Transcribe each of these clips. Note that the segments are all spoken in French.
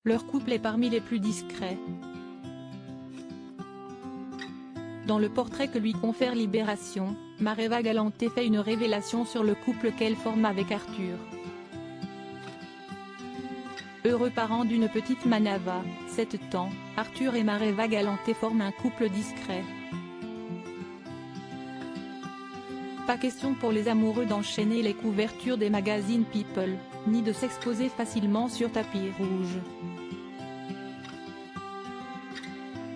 Leur couple est parmi les plus discrets. Dans le portrait que lui confère Libération, Mareva Galanté fait une révélation sur le couple qu'elle forme avec Arthur. Heureux parents d'une petite Manava, 7 ans, Arthur et Mareva Galanté forment un couple discret. Pas question pour les amoureux d'enchaîner les couvertures des magazines People, ni de s'exposer facilement sur tapis rouge.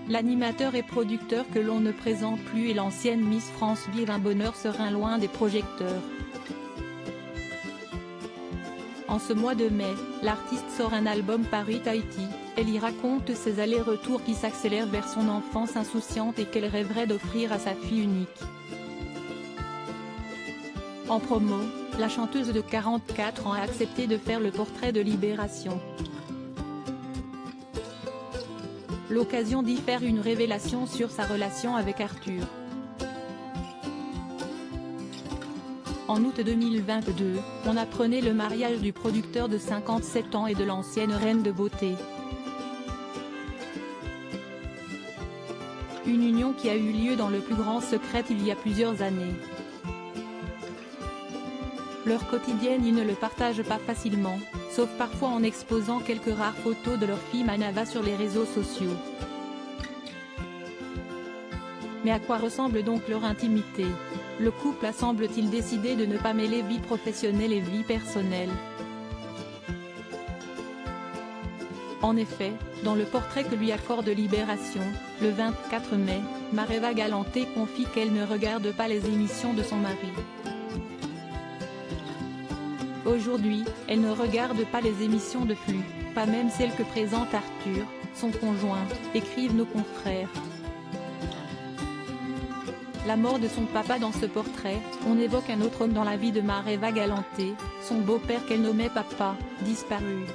L'animateur et producteur que l'on ne présente plus et l'ancienne Miss France vivent un bonheur serein loin des projecteurs. En ce mois de mai, l'artiste sort un album Paris Tahiti. Elle y raconte ses allers-retours qui s'accélèrent vers son enfance insouciante et qu'elle rêverait d'offrir à sa fille unique. En promo, la chanteuse de 44 ans a accepté de faire le portrait de Libération. L'occasion d'y faire une révélation sur sa relation avec Arthur. En août 2022, on apprenait le mariage du producteur de 57 ans et de l'ancienne reine de beauté. Une union qui a eu lieu dans le plus grand secret il y a plusieurs années. Leur quotidienne ils ne le partagent pas facilement, sauf parfois en exposant quelques rares photos de leur fille Manava sur les réseaux sociaux. Mais à quoi ressemble donc leur intimité? Le couple a semble-t-il décidé de ne pas mêler vie professionnelle et vie personnelle. En effet, dans le portrait que lui accorde Libération, le 24 mai, Mareva Galanté confie qu'elle ne regarde pas les émissions de son mari. Aujourd'hui, elle ne regarde pas les émissions de Flux, pas même celles que présente Arthur, son conjoint, écrivent nos confrères. La mort de son papa dans ce portrait, on évoque un autre homme dans la vie de Mareva Galanté, son beau-père qu'elle nommait papa, disparu.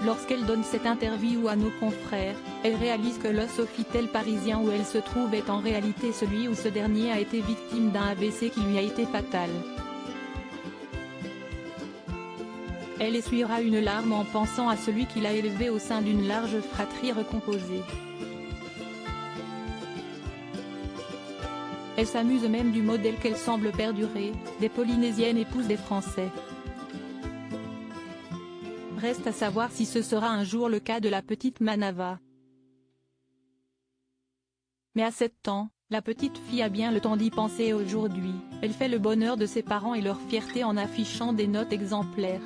Lorsqu'elle donne cette interview à nos confrères, elle réalise que le Sofitel parisien où elle se trouve est en réalité celui où ce dernier a été victime d'un AVC qui lui a été fatal. Elle essuiera une larme en pensant à celui qu'il a élevé au sein d'une large fratrie recomposée. Elle s'amuse même du modèle qu'elle semble perdurer, des Polynésiennes épouses des Français. Reste à savoir si ce sera un jour le cas de la petite Manava. Mais à 7 ans, la petite fille a bien le temps d'y penser aujourd'hui, elle fait le bonheur de ses parents et leur fierté en affichant des notes exemplaires.